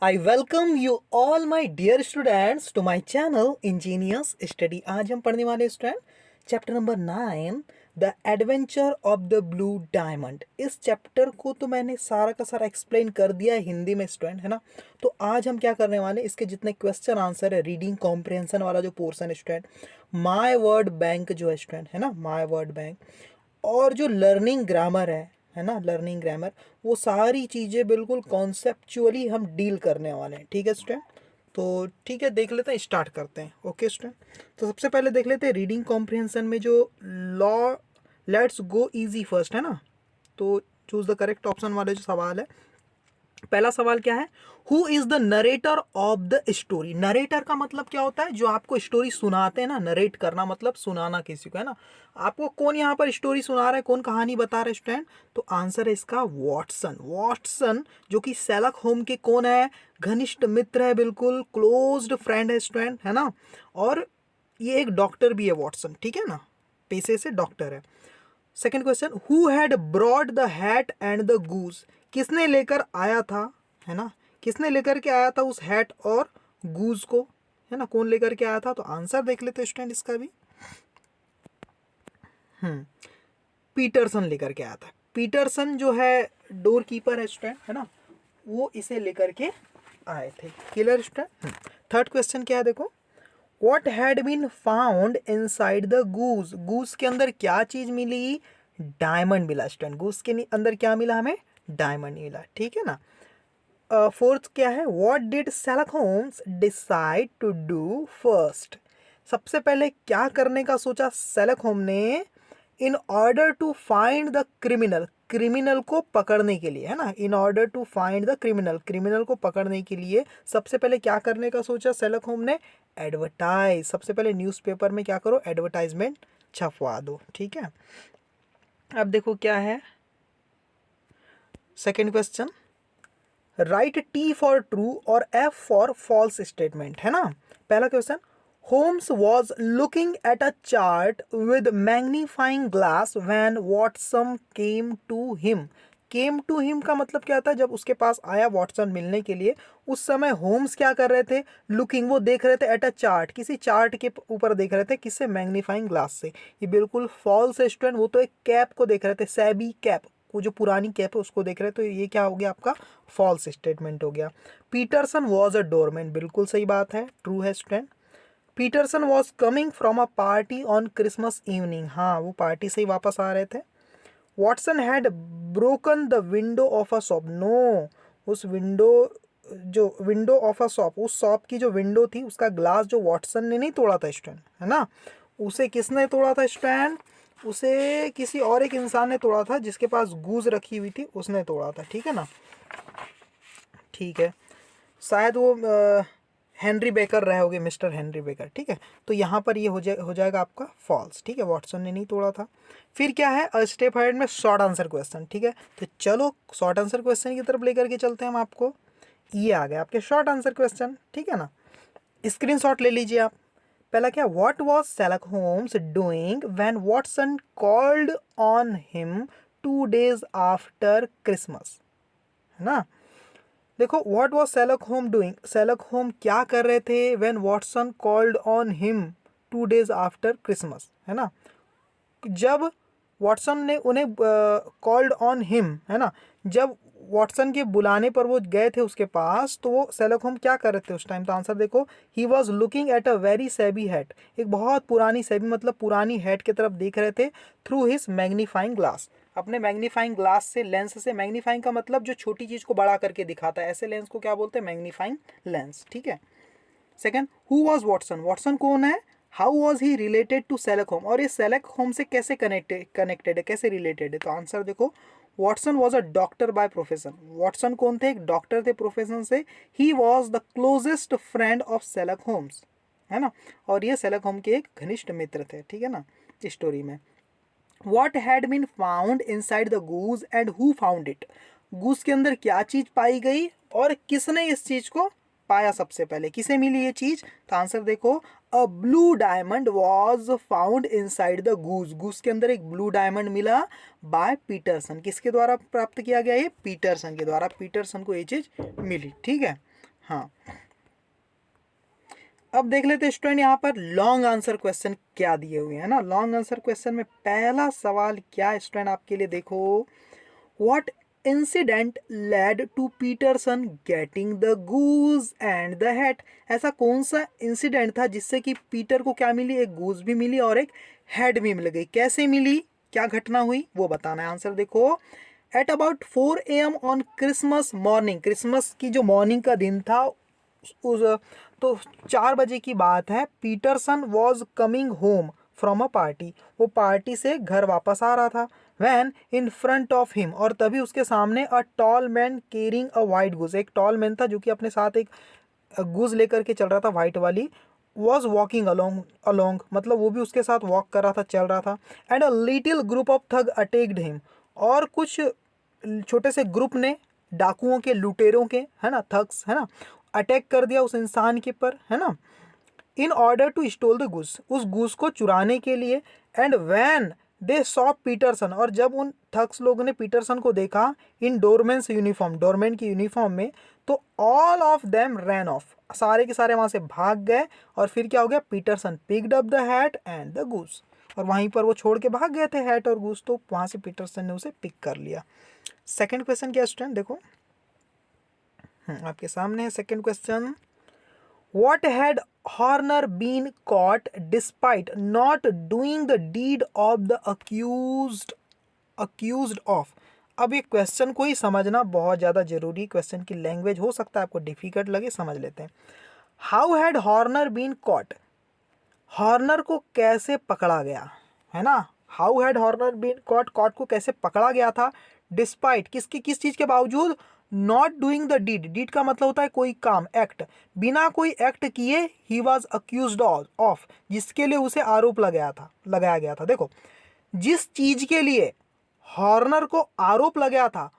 I welcome you all my dear students to my channel Ingenious Study। आज हम पढ़ने वाले student chapter number 9 the adventure of the blue diamond. इस chapter को तो मैंने सारा का सारा एक्सप्लेन कर दिया है हिंदी में स्टूडेंट, है ना। तो आज हम क्या करने वाले, इसके जितने क्वेश्चन आंसर है, रीडिंग कॉम्प्रिहेंशन वाला जो पोर्सन है स्टूडेंट, माय वर्ड बैंक जो है स्टूडेंट, है ना, माय वर्ड बैंक, और जो लर्निंग ग्रामर है ना, लर्निंग ग्रामर, वो सारी चीज़ें बिल्कुल कॉन्सेप्चुअली हम डील करने वाले हैं। ठीक है स्टूडेंट, तो ठीक है, देख लेते हैं, स्टार्ट करते हैं। ओके स्टूडेंट, तो सबसे पहले देख लेते हैं रीडिंग कॉम्प्रिहेंशन में जो law, let's go easy first, है ना। तो चूज द करेक्ट ऑप्शन वाले जो सवाल है, पहला सवाल क्या है, who is the narrator of the story. Narrator का मतलब क्या होता है, जो आपको स्टोरी सुनाते हैं ना। नरेट करना मतलब सुनाना किसी को, है ना। आपको कौन यहाँ पर स्टोरी सुना रहा है, कौन कहानी बता रहा है स्टूडेंट, तो आंसर है इसका वॉटसन। वॉटसन जो कि शेरलॉक होम के कौन है, घनिष्ठ मित्र है, बिल्कुल क्लोज्ड फ्रेंड है स्टूडेंट, है ना। और ये एक डॉक्टर भी है वॉटसन, ठीक है ना, पेशे से डॉक्टर है। Second question, who had brought the hat and the goose. किसने लेकर आया था, है ना, किसने लेकर के आया था उस हैट और गूज को, है ना, कौन लेकर के आया था। तो आंसर देख लेते स्टूडेंट इसका भी, पीटरसन लेकर के आया था। पीटरसन जो है डोर कीपर है स्टूडेंट, है ना, वो इसे लेकर के आए थे। Clear student. थर्ड क्वेश्चन क्या है, देखो, What had been found inside the goose? Goose के अंदर क्या चीज मिली, डायमंड मिला स्टूडेंट। गूस के अंदर क्या मिला हमें, डायमंड मिला, ठीक है ना। फोर्थ क्या है, what did Sherlock Holmes decide to do first. सबसे पहले क्या करने का सोचा शेरलॉक होम ने, in order to find the criminal, criminal को पकड़ने के लिए, है ना, in order to find the criminal, criminal को पकड़ने के लिए सबसे पहले क्या करने का सोचा शेरलॉक होम ने, एडवर्टाइज। सबसे पहले न्यूज़पेपर में क्या करो, एडवर्टाइजमेंट छपवा दो, ठीक है। अब देखो क्या है second question, right T for true और एफ फॉर फॉल्स स्टेटमेंट, है ना। पहला question, Holmes was looking at a chart with magnifying glass when Watson came to him. Came to him का मतलब क्या था, जब उसके पास आया वॉटसन मिलने के लिए, उस समय होम्स क्या कर रहे थे, लुकिंग, वो देख रहे थे, एट अ चार्ट, किसी चार्ट के ऊपर देख रहे थे, किससे, मैग्नीफाइंग ग्लास से। ये बिल्कुल फॉल्स है स्टूडेंट, वो तो एक कैप को देख रहे थे, सैबी कैप, वो जो पुरानी कैप है उसको देख रहे हैं, तो ये क्या हो गया आपका, फॉल्स स्टेटमेंट हो गया। पीटरसन वॉज अ डोरमैन, बिल्कुल सही बात है, ट्रू है student. Peterson was coming from a party on Christmas evening, हाँ, वो पार्टी से ही वापस आ रहे थे। Watson had broken the window of a shop, no, उस विंडो, जो विंडो ऑफ अ शॉप, उस शॉप की जो विंडो थी उसका ग्लास जो वॉटसन ने नहीं तोड़ा था स्टूडेंट, है ना, उसे किसने तोड़ा था स्टूडेंट, उसे किसी और एक इंसान ने तोड़ा था, जिसके पास गूज रखी हुई थी, उसने तोड़ा था, ठीक है ना। ठीक है, शायद वो हेनरी बेकर रहे होगे, मिस्टर हेनरी बेकर, ठीक है। तो यहाँ पर ये हो जाएगा आपका फॉल्स, ठीक है, वॉटसन ने नहीं तोड़ा था। फिर क्या है, अ स्टेप हेड में शॉर्ट आंसर क्वेश्चन, ठीक है। तो चलो शॉर्ट आंसर क्वेश्चन की तरफ लेकर के चलते हैं हम आपको। ये आ गया आपके शॉर्ट आंसर क्वेश्चन, ठीक है ना, स्क्रीनशॉट ले लीजिए आप। पहला क्या, what was Sherlock Holmes doing when Watson called on him 2 days after Christmas, है ना। देखो, what was Sherlock home doing, Sherlock home क्या कर रहे थे, when Watson called on him 2 days after Christmas, है ना। जब वॉटसन ने उन्हें कॉल्ड ऑन हिम, है ना, जब वॉटसन के बुलाने पर वो गए थे उसके पास, तो वो शेरलॉक होम क्या कर रहे थे उस टाइम, तो आंसर देखो, he was looking at a very SEBI hat, एक बहुत पुरानी, सैबी मतलब पुरानी हैट की तरफ देख रहे थे, थ्रू हिज मैग्नीफाइंग ग्लास, अपने मैग्नीफाइंग ग्लास से, लेंस से। मैग्नीफाइंग का मतलब जो छोटी चीज को बड़ा करके दिखाता है, ऐसे लेंस को क्या बोलते हैं, मैग्नीफाइंग लेंस, ठीक है। Second, who was Watson, Watson कौन है, how was he related to Sherlock होम, और ये शेरलॉक होम से कैसे कनेक्टेड है, कैसे रिलेटेड है, तो आंसर देखो, Watson was a doctor by profession, Watson कौन थे, एक डॉक्टर थे प्रोफेशन से। He was the closest friend of Sherlock Holmes, है ना, और ये शेरलॉक होम के एक घनिष्ठ मित्र थे, ठीक है ना, स्टोरी में। What had been found inside the goose and who found it, goose के अंदर क्या चीज पाई गई और किसने इस चीज को पाया, सबसे पहले किसे मिली ये चीज, तो आंसर देखो, a blue diamond was found inside the goose, goose के अंदर एक ब्लू डायमंड मिला बाय पीटरसन, किसके द्वारा प्राप्त किया गया, ये पीटरसन के द्वारा, पीटरसन को ये चीज मिली, ठीक है। हाँ, अब देख लेते हैं स्टूडेंट यहाँ पर लॉन्ग आंसर क्वेश्चन क्या दिए हुए हैं ना। लॉन्ग आंसर क्वेश्चन में पहला सवाल क्या है स्टूडेंट आपके लिए, देखो, what incident led to Peterson getting the goose and the hat. ऐसा कौन सा इंसिडेंट था जिससे कि पीटर को क्या मिली, एक गूज भी मिली और एक हैट भी मिल गई। कैसे मिली, क्या घटना हुई, वो बताना है। आंसर देखो, at about 4 AM on Christmas morning, Christmas की जो मॉर्निंग का दिन था उस तो 4 बजे की बात है, Peterson was coming home from a party, वो पार्टी से घर वापस आ रहा था। When in front of him, और तभी उसके सामने a tall man carrying a white goose, एक टॉल मैन था जो कि अपने साथ एक गुज लेकर के चल रहा था वाइट वाली, वॉज वॉकिंग अलोंग अलोंग, मतलब वो भी उसके साथ वॉक कर रहा था, चल रहा था। And a little group of tug attacked him, और कुछ छोटे से ग्रुप ने, डाकुओं के, लुटेरों के, है ना, थग्स, है ना, अटैक कर दिया उस इंसान के पर, है ना, in order to stole the goose, उस गूस को चुराने के लिए। And when they saw Peterson, और जब उन थग्स लोगों ने पीटरसन को देखा इन डोरमेंस यूनिफॉर्म, डोरमेन की यूनिफॉर्म में, तो all of them ran off, सारे के सारे वहाँ से भाग गए। और फिर क्या हो गया, Peterson picked up the hat and the goose, और वहीं पर वो छोड़ के भाग गए थे हैट और गूस, तो वहाँ से पीटरसन ने उसे पिक कर लिया। सेकंड क्वेश्चन क्या स्टूडेंट, देखो, आपके सामने है second question. What had Horner been caught despite not doing the deed of the accused of? अब ये क्वेश्चन को ही समझना बहुत ज़्यादा जरूरी, क्वेश्चन की लैंग्वेज हो सकता है आपको डिफिकल्ट लगे, समझ लेते हैं। How had Horner been caught, Horner को कैसे पकड़ा गया, है ना। How had Horner been caught, caught को कैसे पकड़ा गया था, डिस्पाइट, किसकी, किस चीज़ के बावजूद, not doing the deed, deed का मतलब होता है कोई काम, एक्ट, बिना कोई एक्ट किए, ही वॉज अक्यूज्ड ऑफ, जिसके लिए उसे आरोप लगाया गया था। देखो, जिस चीज के लिए हॉर्नर को आरोप लगाया था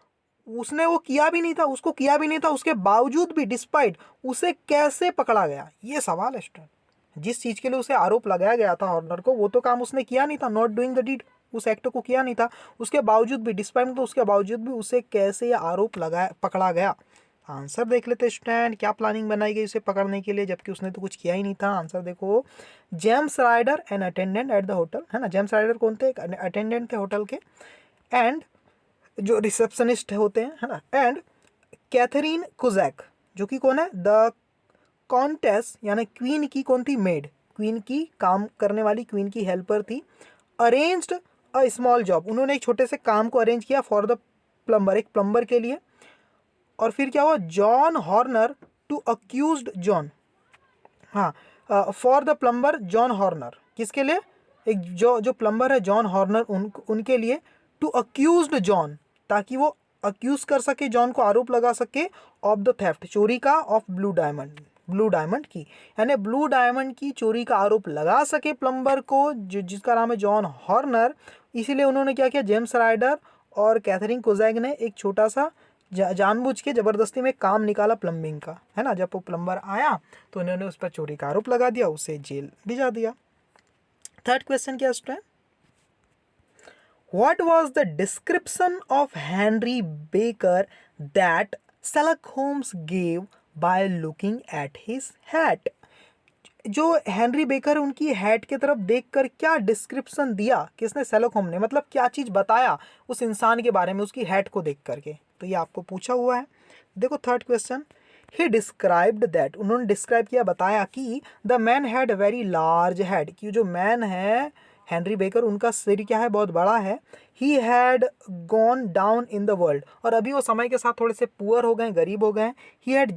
उसने वो किया भी नहीं था, उसको किया भी नहीं था, उसके बावजूद भी, डिस्पाइट, उसे कैसे पकड़ा गया, ये सवाल है स्टूडेंट। जिस चीज के लिए उसे आरोप लगाया गया था हॉर्नर को, वो तो काम उसने किया नहीं था, नॉट डूइंग द डीड, उस एक्ट को किया नहीं था, उसके बावजूद भी, डिस्पाइट, तो उसके बावजूद भी उसे कैसे ये आरोप लगाया, पकड़ा गया। आंसर देख लेते स्टूडेंट, क्या प्लानिंग बनाई गई उसे पकड़ने के लिए, जबकि उसने तो कुछ किया ही नहीं था। आंसर देखो, James Ryder an attendant at the hotel, है ना, जेम्स राइडर कौन थे, अटेंडेंट थे होटल के, एंड जो रिसेप्शनिस्ट होते हैं, है ना, एंड कैथरीन कुजैक, जो कि कौन है, द कॉन्टेस, यानी क्वीन की कौन थी, मेड, क्वीन की काम करने वाली, क्वीन की हेल्पर थी। अरेंज्ड अ स्मॉल जॉब, उन्होंने एक छोटे से काम को अरेंज किया फॉर द प्लम्बर, एक प्लम्बर के लिए। और फिर क्या हुआ, John Horner to accused John, हाँ, for the plumber John Horner, किसके लिए, एक जो जो प्लम्बर है जॉन हॉर्नर, उनके लिए, टू अक्यूज्ड जॉन, ताकि वो अक्यूज कर सके, जॉन को आरोप लगा सके, ऑफ द थेफ्ट, चोरी का, of blue diamond, blue diamond की, यानी ब्लू डायमंड की चोरी का आरोप लगा सके प्लम्बर को, जिसका नाम है जॉन हॉर्नर। इसीलिए उन्होंने क्या किया, जेम्स राइडर और कैथरीन कोजैक ने एक छोटा सा जानबूझ के ज़बरदस्ती में काम निकाला प्लम्बिंग का, है ना। जब वो प्लम्बर आया तो उन्होंने उस पर चोरी का आरोप लगा दिया, उसे जेल भिजा दिया। थर्ड क्वेश्चन क्या student, what was the description of Henry Baker that Sherlock Holmes gave by looking at his hat, जो हेनरी बेकर उनकी हैट की तरफ देखकर क्या डिस्क्रिप्शन दिया, किसने, शेरलॉक होम ने, मतलब क्या चीज़ बताया उस इंसान के बारे में उसकी हैट को देख करके, तो ये आपको पूछा हुआ है। देखो third question, he described that, उन्होंने डिस्क्राइब किया, बताया कि the man had very large head, कि जो मैन है हेनरी बेकर, उनका सिर क्या है, बहुत बड़ा है। He had gone down in the world, और अभी वो समय के साथ थोड़े से पुअर हो गए, गरीब हो गए। He had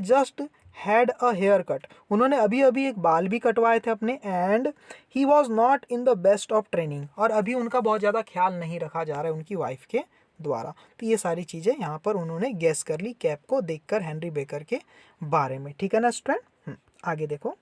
just had a haircut, उन्होंने अभी अभी एक बाल भी कटवाए थे अपने। And he was not in the best of training, और अभी उनका बहुत ज़्यादा ख्याल नहीं रखा जा रहा है उनकी वाइफ के द्वारा। तो ये सारी चीज़ें यहाँ पर उन्होंने गेस कर ली कैप को देखकर हेनरी बेकर के बारे में, ठीक है ना स्टूडेंट। आगे देखो,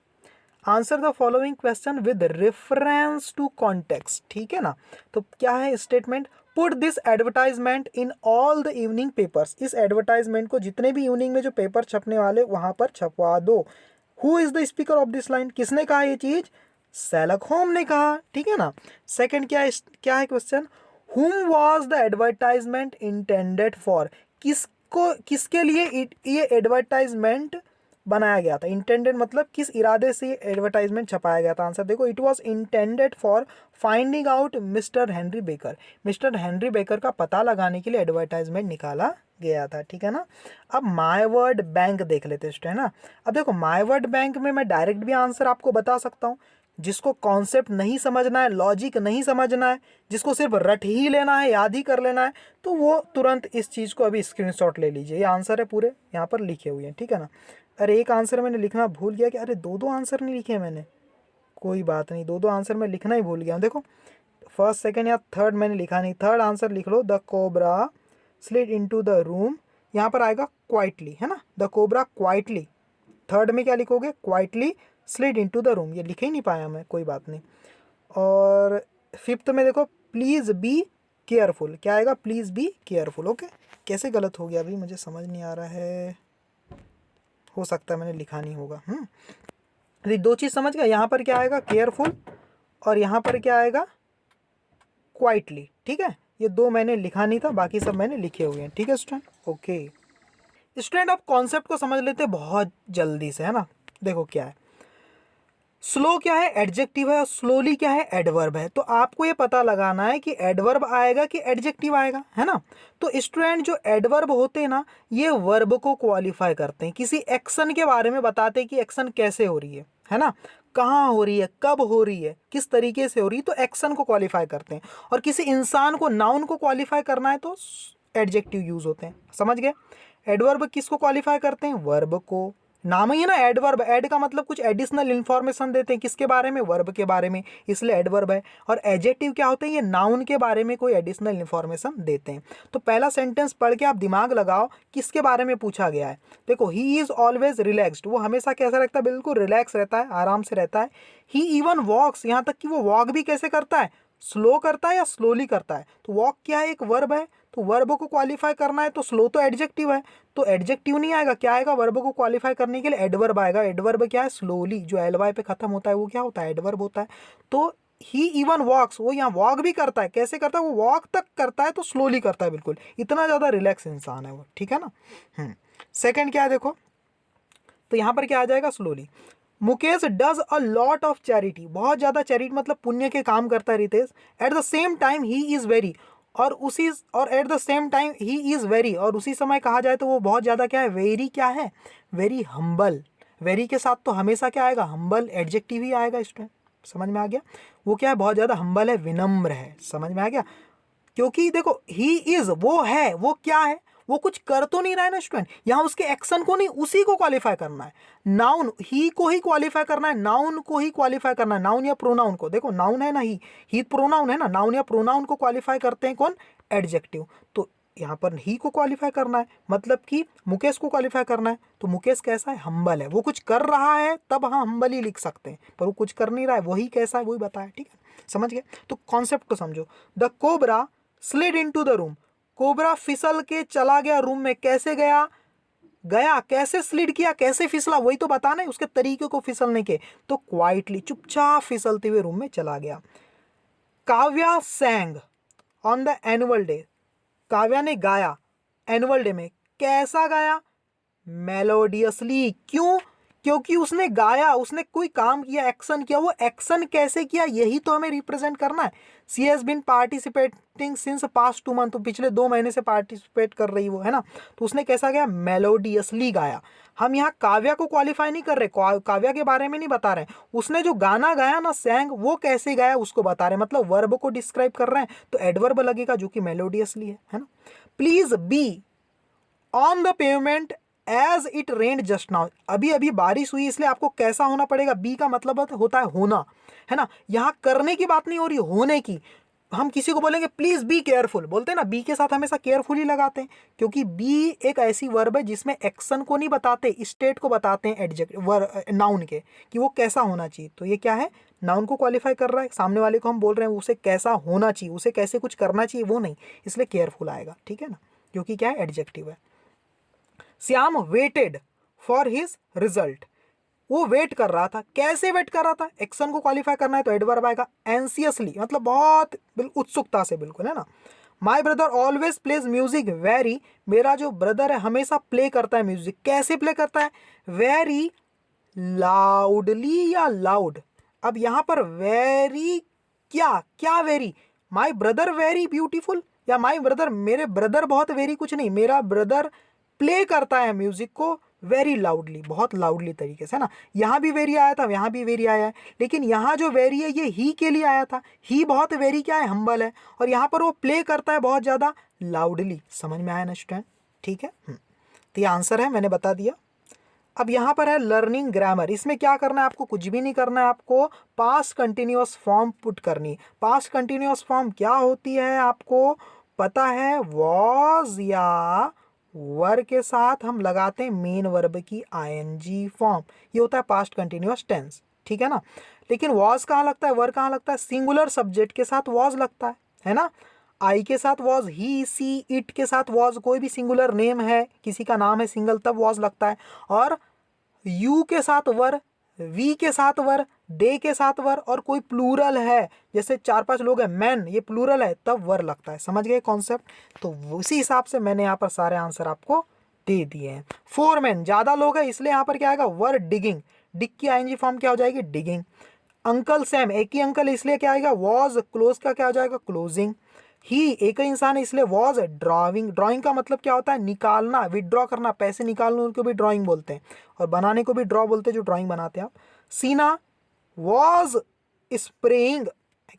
answer the following question with reference to context, ठीक है ना। तो क्या है statement, put this advertisement in all the evening papers, इस एडवर्टाइजमेंट को जितने भी इवनिंग में जो पेपर छपने वाले वहां पर छपवा दो। Who is the speaker of this line, किसने कहा ये चीज, शेरलॉक होम ने कहा, ठीक है ना। सेकंड क्या है क्वेश्चन, हुम was the advertisement intended for, किसके लिए ये एडवर्टाइजमेंट बनाया गया था? इंटेंडेड मतलब किस इरादे से ये एडवर्टाइजमेंट छपाया गया था? आंसर देखो, it was intended for finding out mister Henry baker. Mister Henry baker का पता लगाने के लिए एडवर्टाइजमेंट निकाला गया था, ठीक है ना। अब माय वर्ड बैंक देख लेते हैं स्टूडेंट, है ना। अब देखो माय वर्ड बैंक में मैं डायरेक्ट भी आंसर आपको बता सकता हूँ। जिसको कॉन्सेप्ट नहीं समझना है, लॉजिक नहीं समझना है, जिसको सिर्फ रट ही लेना है, याद ही कर लेना है, तो वो तुरंत इस चीज़ को अभी स्क्रीनशॉट ले लीजिए। ये आंसर है पूरे यहाँ पर लिखे हुए हैं, ठीक है ना। अरे एक आंसर मैंने लिखना भूल गया कि अरे दो आंसर नहीं लिखे मैंने, कोई बात नहीं, दो आंसर मैं लिखना ही भूल गया हूँ। देखो फर्स्ट सेकंड या थर्ड मैंने लिखा नहीं, थर्ड आंसर लिख लो, the cobra slid into the room, यहाँ पर आएगा क्वाइटली, है ना, द कोबरा क्वाइटली। थर्ड में क्या लिखोगे? Quietly slid into the room, ये लिख ही नहीं पाया मैं, कोई बात नहीं। और फिफ्थ में देखो प्लीज़ बी केयरफुल, क्या आएगा? Please be careful. ओके, कैसे गलत हो गया अभी मुझे समझ नहीं आ रहा है, हो सकता है मैंने लिखा नहीं होगा। अरे दो चीज़ समझ गया, यहाँ पर क्या आएगा? केयरफुल, और यहाँ पर क्या आएगा? क्वाइटली, ठीक है। ये दो मैंने लिखा नहीं था, बाकी सब मैंने लिखे हुए हैं, ठीक है स्टूडेंट। ओके स्टूडेंट, आप कॉन्सेप्ट को समझ लेते हैं बहुत जल्दी से, है ना। देखो क्या है, स्लो क्या है? एडजेक्टिव है, और स्लोली क्या है? एडवर्ब है। तो आपको ये पता लगाना है कि एडवर्ब आएगा कि एडजेक्टिव आएगा, है ना। तो स्टूडेंट जो एडवर्ब होते हैं ना, ये वर्ब को क्वालिफाई करते हैं, किसी एक्शन के बारे में बताते हैं कि एक्शन कैसे हो रही है ना, कहाँ हो रही है, कब हो रही है, किस तरीके से हो रही है, तो एक्शन को क्वालिफाई करते हैं। और किसी इंसान को, नाउन को क्वालिफाई करना है तो एडजेक्टिव यूज होते हैं, समझ गए। एडवर्ब किसको क्वालिफाई करते हैं? वर्ब को। नाम ही है ना एडवर्ब, एड का मतलब कुछ एडिशनल इंफॉर्मेशन देते हैं, किसके बारे में? वर्ब के बारे में, इसलिए एडवर्ब है। और एडजेक्टिव क्या होते हैं? ये नाउन के बारे में कोई एडिशनल इंफॉर्मेशन देते हैं। तो पहला सेंटेंस पढ़ के आप दिमाग लगाओ किसके बारे में पूछा गया है। देखो, ही इज ऑलवेज रिलैक्स्ड, वो हमेशा कैसा रहता है? बिल्कुल रिलैक्स रहता है, आराम से रहता है। ही इवन वॉक्स, यहाँ तक कि वो वॉक भी कैसे करता है? स्लो करता है या स्लोली करता है? तो वॉक क्या है? एक वर्ब है, तो वर्ब को क्वालिफाई करना है तो स्लो तो एडजेक्टिव है, तो एडजेक्टिव नहीं आएगा, क्या आएगा? वर्ब को क्वालिफाई करने के लिए एडवर्ब आएगा। एडवर्ब क्या है? स्लोली, जो एल वाई पे खत्म होता है वो क्या होता है? एडवर्ब होता है। तो ही इवन वॉक्स, वो यहाँ वॉक भी करता है, कैसे करता है? वो वॉक तक करता है तो स्लोली करता है, बिल्कुल इतना ज़्यादा रिलैक्स इंसान है वो, ठीक है ना। सेकेंड क्या है देखो, तो यहाँ पर क्या आ जाएगा? Slowly. Mukesh does a lot of charity, बहुत ज़्यादा चैरिटी मतलब पुण्य के काम करता है Ritesh. At the same time he is very, और at the same time he is very, और उसी समय कहा जाए तो वो बहुत ज़्यादा क्या है? वेरी क्या है? Very humble. वेरी के साथ तो हमेशा क्या आएगा? हम्बल एडजेक्टिव ही आएगा स्टूडेंट, समझ में आ गया। वो क्या है? बहुत ज़्यादा हम्बल है, विनम्र है, समझ में आ गया। क्योंकि देखो ही इज, वो है, वो क्या है? वो कुछ कर तो नहीं रहा है ना स्टूडेंट, यहाँ उसके एक्शन को नहीं, उसी को क्वालिफाई करना है। नाउन ही को ही क्वालिफाई करना है, नाउन को ही क्वालिफाई करना है, नाउन या प्रोनाउन को। देखो नाउन है ना, ही प्रोनाउन है ना, नाउन या प्रोनाउन को क्वालिफाई करते हैं कौन? एडजेक्टिव। तो यहाँ पर ही को क्वालिफाई करना है, मतलब कि मुकेश को क्वालिफाई करना है। तो मुकेश कैसा है? हम्बल है, वो कुछ कर रहा है तब हाँ हम्बल ही लिख सकते हैं, पर वो कुछ कर नहीं रहा है, वही कैसा है वही बताया, ठीक है, समझ गए। तो कॉन्सेप्ट को समझो। The cobra slid into the room, cobra फिसल के चला गया रूम में, कैसे गया? कैसे स्लिड किया, कैसे फिसला, वही तो बताना है, उसके तरीके को फिसलने के। तो क्वाइटली, चुपचाप फिसलते हुए रूम में चला गया। Kavya सैंग on the annual day, Kavya ने गाया एनुअल डे में, कैसा गाया? मेलोडियसली। क्यों? क्योंकि उसने गाया, उसने कोई काम किया, एक्शन किया। वो एक्शन कैसे किया, यही तो हमें रिप्रेजेंट करना है। She has been participating since past 2 month, तो पिछले 2 महीने से पार्टिसिपेट कर रही वो, है ना। तो उसने कैसा गाया? मेलोडियसली गाया। हम यहाँ काव्या को क्वालिफाई नहीं कर रहे, काव्या के बारे में नहीं बता रहे, उसने जो गाना गाया ना सैंग, वो कैसे गाया उसको बता रहे, मतलब वर्ब को डिस्क्राइब कर रहे हैं, तो एडवर्ब लगेगा जो कि मेलोडियसली है ना। Please be on the pavement as it rained just now, अभी अभी बारिश हुई इसलिए आपको कैसा होना पड़ेगा? बी का मतलब होता है होना, है ना। यहाँ करने की बात नहीं हो रही, होने की। हम किसी को बोलेंगे प्लीज बी केयरफुल, बोलते हैं ना, बी के साथ हमेशा केयरफुल ही लगाते हैं, क्योंकि बी एक ऐसी वर्ब है जिसमें एक्शन को नहीं बताते, स्टेट को बताते हैं, एडजेक्ट नाउन के, कि वो कैसा होना चाहिए। तो ये क्या है? नाउन को क्वालिफाई कर रहा है, सामने वाले को हम बोल रहे हैं उसे कैसा होना चाहिए, उसे कैसे कुछ करना चाहिए, वो नहीं, इसलिए केयरफुल आएगा, ठीक है ना, क्योंकि क्या है? एडजेक्टिव है। Shyam waited for his result, वो वेट कर रहा था, कैसे वेट कर रहा था? एक्शन को क्वालिफाई करना है तो एडवर्ब आएगा। एंसियसली मतलब बहुत उत्सुकता से, बिल्कुल, है ना। My brother always plays music very, मेरा जो ब्रदर है हमेशा प्ले करता है म्यूजिक। कैसे प्ले करता है? वेरी लाउडली या लाउड। अब यहाँ पर वेरी क्या क्या very? My brother very beautiful या माई ब्रदर, मेरे ब्रदर बहुत वेरी कुछ नहीं, मेरा ब्रदर प्ले करता है म्यूजिक को वेरी लाउडली, बहुत लाउडली तरीके से, है ना। यहाँ भी वेरी आया था, यहाँ भी वेरी आया है, लेकिन यहाँ जो वेरी है ये ही के लिए आया था। ही बहुत वेरी क्या है? हम्बल है। और यहाँ पर वो प्ले करता है बहुत ज़्यादा लाउडली। समझ में आया ना स्टूडेंट? ठीक है। तो ये आंसर है, मैंने बता दिया। अब यहाँ पर है लर्निंग ग्रामर। इसमें क्या करना है आपको? कुछ भी नहीं करना है आपको, पास्ट कंटिन्यूअस फॉर्म पुट करनी। पास्ट कंटिन्यूअस फॉर्म क्या होती है आपको पता है? वॉज या वर के साथ हम लगाते हैं मेन वर्ब की आईएनजी फॉर्म, ये होता है पास्ट कंटिन्यूअस टेंस, ठीक है ना। लेकिन वॉज कहाँ लगता है, वर कहाँ लगता है? सिंगुलर सब्जेक्ट के साथ वॉज लगता है ना। आई के साथ वॉज, ही सी इट के साथ वॉज, कोई भी सिंगुलर नेम है, किसी का नाम है सिंगल, तब वॉज लगता है। और यू के साथ वर, वी के साथ वर, दे के साथ वर, और कोई प्लूरल है जैसे 4-5 लोग हैं, मैन, ये प्लूरल है, तब वर लगता है। समझ गए कॉन्सेप्ट? तो उसी हिसाब से मैंने यहाँ पर सारे आंसर आपको दे दिए हैं। 4 मैन, ज़्यादा लोग हैं इसलिए यहाँ पर क्या आएगा? Were digging. डिग की आईएनजी फॉर्म क्या हो जाएगी? डिगिंग। अंकल सैम, एक ही अंकल इसलिए क्या आएगा? वॉज। क्लोज का क्या हो जाएगा? क्लोजिंग। ही एक ही इंसान है इसलिए वॉज ड्राइंग। ड्राइंग का मतलब क्या होता है? निकालना, विदड्रॉ करना, पैसे निकालना, उनको भी ड्राइंग बोलते हैं, और बनाने को भी ड्रॉ बोलते हैं, जो ड्राइंग बनाते हैं आप। सीना वॉज स्प्रेइंग,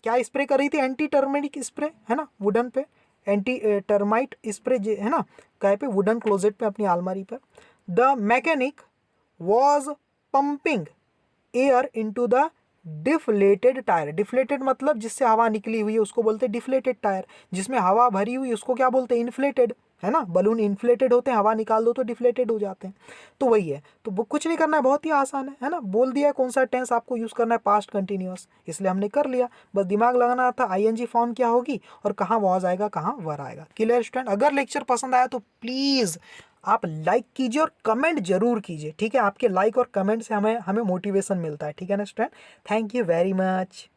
क्या स्प्रे कर रही थी? एंटी टर्मेरिक स्प्रे, है ना, वुडन पे एंटी टर्माइट स्प्रे, है ना, कहीं पे, वुडन क्लोजेट पे, अपनी अलमारी पर। The mechanic was pumping air into the deflated tyre. Deflated मतलब जिससे हवा निकली हुई है उसको बोलते हैं डिफ्लेटेड टायर, जिसमें हवा भरी हुई उसको क्या बोलते हैं? इन्फ्लेटेड, है ना। बलून इन्फ्लेटेड होते हैं, हवा निकाल दो तो डिफ्लेटेड हो जाते हैं। तो वही है, तो कुछ नहीं करना है, बहुत ही आसान है ना। बोल दिया कौन सा टेंस आपको यूज़ करना है, पास्ट कंटिन्यूअस, इसलिए हमने कर लिया। बस दिमाग लगाना था आईएनजी फॉर्म क्या होगी और कहाँ वॉज आएगा, कहाँ वर आएगा। Clear student? अगर लेक्चर पसंद आया तो प्लीज़ आप लाइक कीजिए और कमेंट जरूर कीजिए, ठीक है। आपके लाइक और कमेंट से हमें मोटिवेशन मिलता है, ठीक है ना student. Thank you very much.